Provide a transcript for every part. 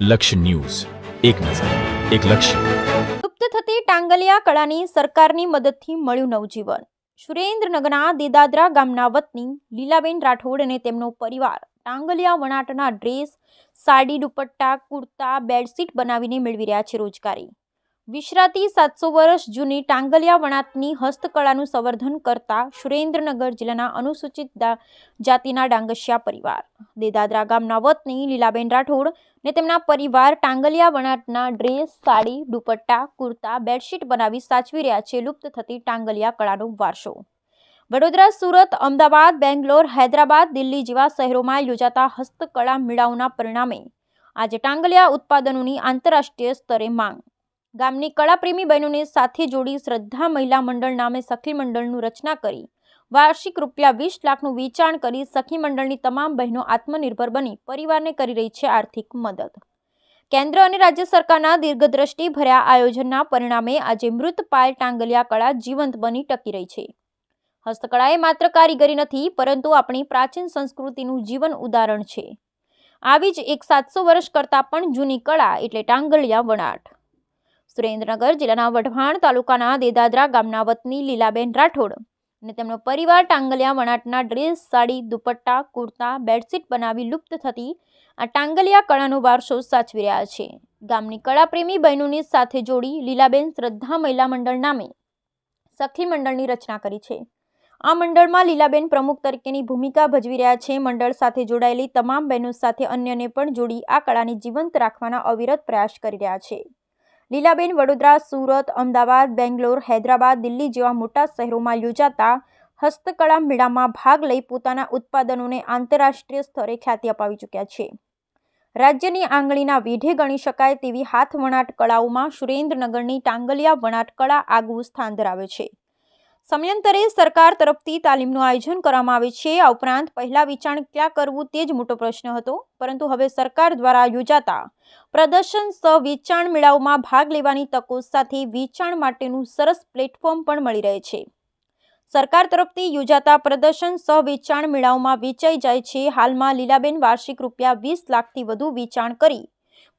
લક્ષ્ય ન્યૂઝ, એક નજર, એક લક્ષ્ય. લુપ્ત થતી ટાંગલિયા કળાની સરકારની મદદથી મળ્યું નવજીવન. સુરેન્દ્રનગરના દેદાદરા ગામના વતની લીલાબેન રાઠોડ અને તેમનો પરિવાર ટાંગલિયા વણાટના ડ્રેસ, સાડી, દુપટ્ટા, કુર્તા, બેડશીટ બનાવીને મેળવી રહ્યા છે રોજગારી. વિશ્રાતી 700 વર્ષ જૂની ટાંગલિયા વણાટની હસ્તકળાનું સંવર્ધન કરતા સુરેન્દ્રનગર જિલ્લાના અનુસૂચિત જાતિના ડાંગસિયા પરિવાર દેદાદરા ગામના વતની લીલાબેન રાઠોડ ને તેમના પરિવાર ટાંગલિયા વણાટના ડ્રેસ, સાડી, દુપટ્ટા, કુર્તા, બેડશીટ બનાવી સાચવી રહ્યા છે લુપ્ત થતી ટાંગલિયા કળાનો વારસો. વડોદરા, સુરત, અમદાવાદ, બેંગ્લોર, હૈદરાબાદ, દિલ્હી જેવા શહેરોમાં યોજાતા હસ્તકળા મેળાઓના પરિણામે આજે ટાંગલિયા ઉત્પાદનોની આંતરરાષ્ટ્રીય સ્તરે માંગ. ગામની કળાપ્રેમી બહેનોને સાથે જોડી શ્રદ્ધા મહિલા મંડળ નામે સખી મંડળનું રચના કરી વાર્ષિક ₹20 લાખનું વેચાણ કરી સખી મંડળની તમામ બહેનો આત્મનિર્ભર બની પરિવારને કરી રહી છે આર્થિક મદદ. કેન્દ્ર અને રાજ્ય સરકારના દીર્ઘદ્રષ્ટિ ભર્યા આયોજનના પરિણામે આજે મૃતપાય ટાંગલિયા કળા જીવંત બની ટકી રહી છે. હસ્તકળા એ માત્ર કારીગરી નથી, પરંતુ આપણી પ્રાચીન સંસ્કૃતિનું જીવન ઉદાહરણ છે. આવી જ એક 700 વર્ષ કરતાં પણ જૂની કળા એટલે ટાંગલિયા વણાટ. સુરેન્દ્રનગર જિલ્લાના વઢવાણ તાલુકાના દેદાદરા ગામના વતની લીલાબેન રાઠોડ અને તેમનો પરિવાર ટાંગલિયા વણાટના ડ્રેસ, સાડી, દુપટ્ટા, કુર્તા, બેડશીટ બનાવી લુપ્ત થતી આ ટાંગલિયા કળાનો વારસો સાચવી રહ્યા છે. ગામની કળાપ્રેમી બહેનોની સાથે જોડી લીલાબેન શ્રદ્ધા મહિલા મંડળ નામે સખી મંડળની રચના કરી છે. આ મંડળમાં લીલાબેન પ્રમુખ તરીકેની ભૂમિકા ભજવી રહ્યા છે. મંડળ સાથે જોડાયેલી તમામ બહેનો સાથે અન્યને પણ જોડી આ કળાને જીવંત રાખવાના અવિરત પ્રયાસ કરી રહ્યા છે. લીલાબેન વડોદરા, સુરત, અમદાવાદ, બેંગ્લોર, હૈદરાબાદ, દિલ્હી જેવા મોટા શહેરોમાં યોજાતા હસ્તકળા મેળામાં ભાગ લઈ પોતાના ઉત્પાદનોને આંતરરાષ્ટ્રીય સ્તરે ખ્યાતિ અપાવી ચૂક્યા છે. રાજ્યની આંગળીના વેઢે ગણી શકાય તેવી હાથવણાટ કળાઓમાં સુરેન્દ્રનગરની ટાંગલિયા વણાટ કળા આગવું સ્થાન ધરાવે છે. સમયાંતરે સરકાર તરફથી તાલીમનું આયોજન કરવામાં આવે છે. આ ઉપરાંત પહેલા વેચાણ ક્યાં કરવું તે જ મોટો પ્રશ્ન હતો, પરંતુ હવે સરકાર દ્વારા યોજાતા પ્રદર્શન સહ વેચાણ મેળાઓમાં ભાગ લેવાની તકો સાથે વેચાણ માટેનું સરસ પ્લેટફોર્મ પણ મળી રહે છે. સરકાર તરફથી યોજાતા પ્રદર્શન સહ વેચાણ મેળાઓમાં વેચાઈ જાય છે. હાલમાં લીલાબેન વાર્ષિક ₹20 લાખથી વધુ વેચાણ કરી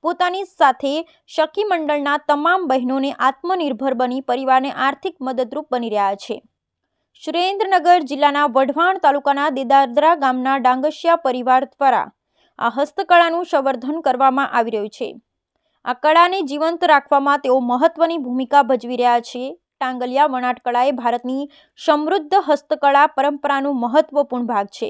પોતાની સાથે સખી મંડળના તમામ બહેનોને આત્મનિર્ભર બની પરિવારને આર્થિક મદદરૂપ બની રહ્યા છે. સુરેન્દ્રનગર જિલ્લાના વઢવાણ તાલુકાના દેદાદરા ગામના ડાંગસિયા પરિવાર દ્વારા આ હસ્તકળાનું સંવર્ધન કરવામાં આવી રહ્યું છે. આ કળાને જીવંત રાખવામાં તેઓ મહત્વની ભૂમિકા ભજવી રહ્યા છે. ટાંગલિયા વણાટ કળા એ ભારતની સમૃદ્ધ હસ્તકળા પરંપરાનો મહત્વપૂર્ણ ભાગ છે,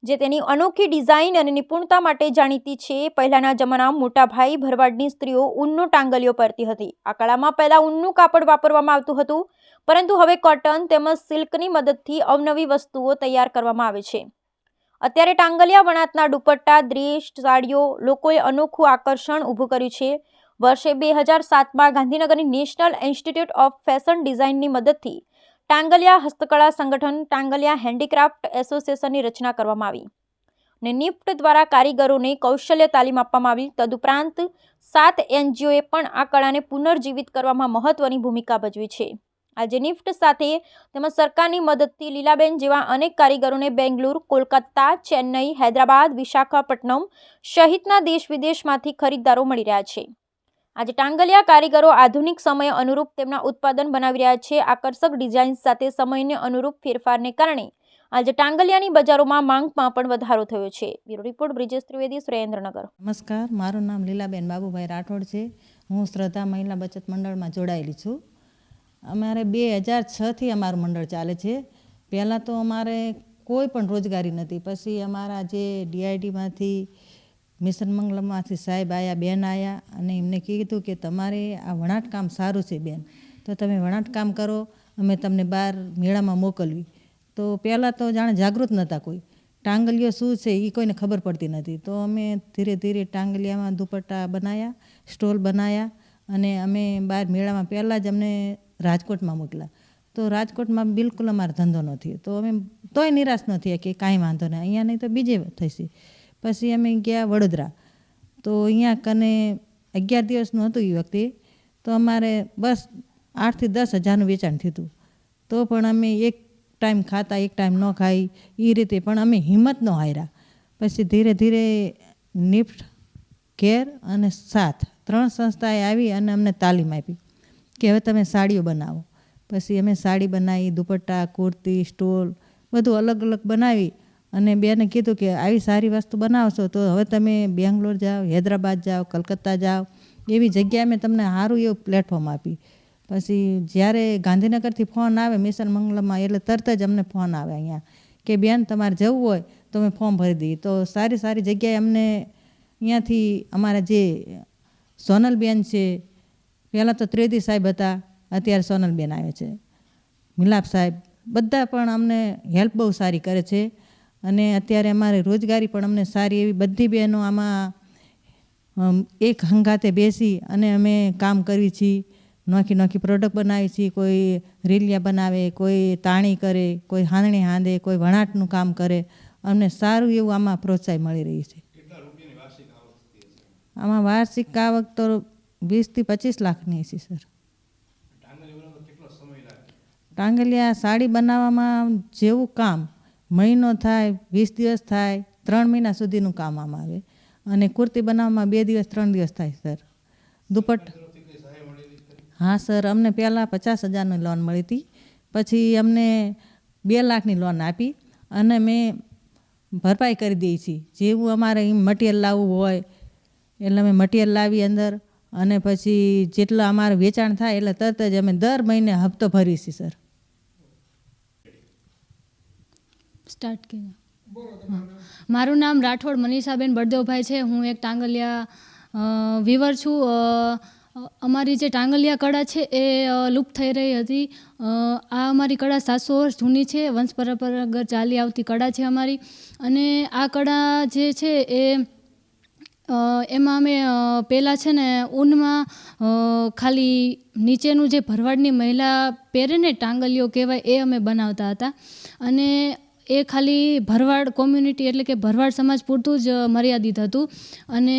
જે તેની અનોખી ડિઝાઇન અને નિપુણતા માટે જાણીતી છે. પહેલાના જમાનામાં મોટાભાઈ ભરવાડની સ્ત્રીઓ ઊનનો ટાંગલિયો પહેરતી હતી. આ કળામાં પહેલા ઊનનું કાપડ વાપરવામાં આવતું હતું, પરંતુ હવે કોટન તેમજ સિલ્કની મદદથી અવનવી વસ્તુઓ તૈયાર કરવામાં આવે છે. અત્યારે ટાંગલિયા વણાટના દુપટ્ટા, ડ્રેસ, સાડીઓ લોકોએ અનોખું આકર્ષણ ઊભું કર્યું છે. વર્ષે 2007માં ગાંધીનગરની નેશનલ ઇન્સ્ટિટ્યૂટ ઓફ ફેશન ડિઝાઇનની મદદથી ટાંગલિયા હસ્તકળા સંગઠન ટાંગલિયા હેન્ડીક્રાફ્ટ એસોસિએશનની રચના કરવામાં આવી અને નિફ્ટ દ્વારા કારીગરોને કૌશલ્ય તાલીમ આપવામાં આવી. તદુપરાંત 7 NGOએ પણ આ કળાને પુનર્જીવિત કરવામાં મહત્વની ભૂમિકા ભજવી છે. આજે નિફ્ટ સાથે તેમજ સરકારની મદદથી લીલાબેન જેવા અનેક કારીગરોને બેંગ્લુરુ, કોલકાતા, ચેન્નઈ, હૈદરાબાદ, વિશાખાપટ્ટનમ સહિતના દેશ-વિદેશમાંથી ખરીદદારો મળી રહ્યા છે. આજે ટાંગલિયા કારીગરો આધુનિક સમય અનુરૂપ તેમના ઉત્પાદન બનાવી રહ્યા છે. આકર્ષક ડિઝાઇન સાથે સમયને અનુરૂપ ફેરફારને કારણે આજે ટાંગલિયાની બજારોમાં માંગમાં પણ વધારો થયો છે. Bureau report Brijesh Trivedi, Surendranagar. નમસ્કાર, મારું નામ લીલાબેન બાબુભાઈ રાઠોડ છે. હું શ્રદ્ધા મહિલા બચત મંડળમાં જોડાયેલી છું. અમારે 2006થી અમારું મંડળ ચાલે છે. પહેલાં તો અમારે કોઈ પણ રોજગારી નથી. પછી અમારા જે DIDમાંથી મિશન મંગલમમાંથી સાહેબ આવ્યા, બેન આવ્યા અને એમને કીધું કે તમારે આ વણાટકામ સારું છે બેન, તો તમે વણાટકામ કરો, અમે તમને બહાર મેળામાં મોકલવી. તો પહેલાં તો જાણે જાગૃત નહોતા કોઈ. ટાંગલિયો શું છે એ કોઈને ખબર પડતી નથી. તો અમે ધીરે ધીરે ટાંગલિયામાં દુપટ્ટા બનાવ્યા, સ્ટોલ બનાવ્યા અને અમે બહાર મેળામાં પહેલાં જ અમને રાજકોટમાં મોકલ્યા. તો રાજકોટમાં બિલકુલ અમારો ધંધો નથી. તો અમે તોય નિરાશ ન થયા કે કાંઈ વાંધો નહીં, અહીંયા નહીં તો બીજે થશે. પછી અમે ગયા વડોદરા. તો અહીંયા કને 11 દિવસનું હતું એ વખતે. તો અમારે બસ 8 થી 10 હજારનું વેચાણ થયું હતું. તો પણ અમે એક ટાઈમ ખાતા, એક ટાઈમ ન ખાઈ એ રીતે, પણ અમે હિંમત ન હાર્યા. પછી ધીરે ધીરે નિફ્ટ કેર અને સાથ 3 સંસ્થાએ આવી અને અમને તાલીમ આપી કે હવે તમે સાડીઓ બનાવો. પછી અમે સાડી બનાવી, દુપટ્ટા, કુર્તી, સ્ટોલ બધું અલગ અલગ બનાવી અને બેને કીધું કે આવી સારી વસ્તુ બનાવશો તો હવે તમે બેંગ્લોર જાઓ, હૈદરાબાદ જાઓ, કલકત્તા જાઓ, એવી જગ્યાએ અમે તમને સારું એવું પ્લેટફોર્મ આપી. પછી જ્યારે ગાંધીનગરથી ફોન આવે મિશન મંગલમમાં એટલે તરત જ અમને ફોન આવે અહીંયા કે બેન તમારે જવું હોય તો અમે ફોર્મ ભરી દઈએ. તો સારી સારી જગ્યાએ અમને અહીંયાથી અમારા જે સોનલબેન છે, પહેલાં તો ત્રિવેદી સાહેબ હતા, અત્યારે સોનલબેન આવે છે, મિલાપ સાહેબ, બધા પણ અમને હેલ્પ બહુ સારી કરે છે. અને અત્યારે અમારે રોજગારી પણ અમને સારી એવી બધી બહેનો આમાં એક હંગાતે બેસી અને અમે કામ કરીએ છીએ. નોખી નોખી પ્રોડક્ટ બનાવી છીએ. કોઈ રીલિયા બનાવે, કોઈ તાણી કરે, કોઈ હાંધણી હાંધે, કોઈ વણાટનું કામ કરે. અમને સારું એવું આમાં પ્રોત્સાહન મળી રહ્યું છે. આમાં વાર્ષિક આવક તો 20 થી 25 લાખની છે સર. ટાંગલિયા સાડી બનાવવામાં જેવું કામ મહિનો થાય, 20 દિવસ થાય, 3 મહિના સુધીનું કામ આમાં આવે. અને કુર્તી બનાવવામાં 2 દિવસ 3 દિવસ થાય સર. હા સર, અમને પહેલાં 50,000ની લોન મળી હતી, પછી અમને 2 લાખની લોન આપી અને મેં ભરપાઈ કરી દઈએ છીએ. જેવું અમારે મટીરિયલ લાવવું હોય એટલે અમે મટીરિયલ લાવી અંદર અને પછી જેટલું અમારે વેચાણ થાય એટલે તરત જ અમે દર મહિને હપ્તો ભરીએ છીએ સર. સ્ટાર્ટ કર્યા. મારું નામ રાઠોડ મનીષાબેન બળદેવભાઈ છે. હું એક ટાંગલિયા વીવર છું. અમારી જે ટાંગલિયા કળા છે એ લુપ્ત થઈ રહી હતી. આ અમારી કળા 700 વર્ષ જૂની છે, વંશ પરંપરાગત ચાલી આવતી કળા છે અમારી. અને આ કળા જે છે એ એમાં અમે પહેલાં છે ને ઊનમાં ખાલી નીચેનું જે ભરવાડની મહિલા પહેરે ને ટાંગલીઓ કહેવાય એ અમે બનાવતા હતા. અને એ ખાલી ભરવાડ કોમ્યુનિટી એટલે કે ભરવાડ સમાજ પૂરતું જ મર્યાદિત હતું. અને